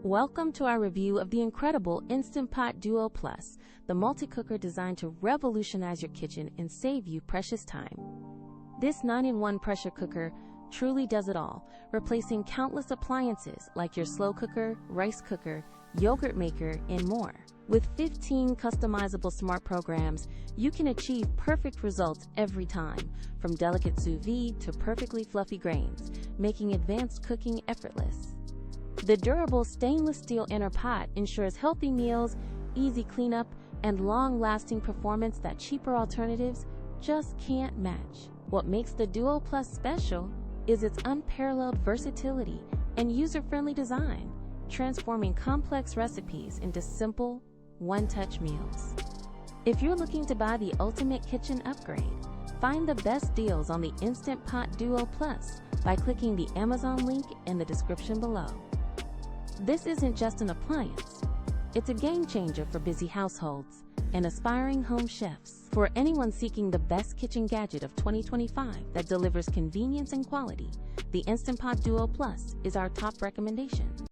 Welcome to our review of the incredible Instant Pot Duo Plus, the multi-cooker designed to revolutionize your kitchen and save you precious time. This 9-in-1 pressure cooker truly does it all, replacing countless appliances like your slow cooker, rice cooker, yogurt maker, and more. With 15 customizable smart programs, you can achieve perfect results every time, from delicate sous vide to perfectly fluffy grains, making advanced cooking effortless. The durable stainless steel inner pot ensures healthy meals, easy cleanup, and long-lasting performance that cheaper alternatives just can't match. What makes the Duo Plus special is its unparalleled versatility and user-friendly design, transforming complex recipes into simple, one-touch meals. If you're looking to buy the ultimate kitchen upgrade, find the best deals on the Instant Pot Duo Plus by clicking the Amazon link in the description below. This isn't just an appliance, it's a game changer for busy households and aspiring home chefs. For anyone seeking the best kitchen gadget of 2025 that delivers convenience and quality, the Instant Pot Duo Plus is our top recommendation.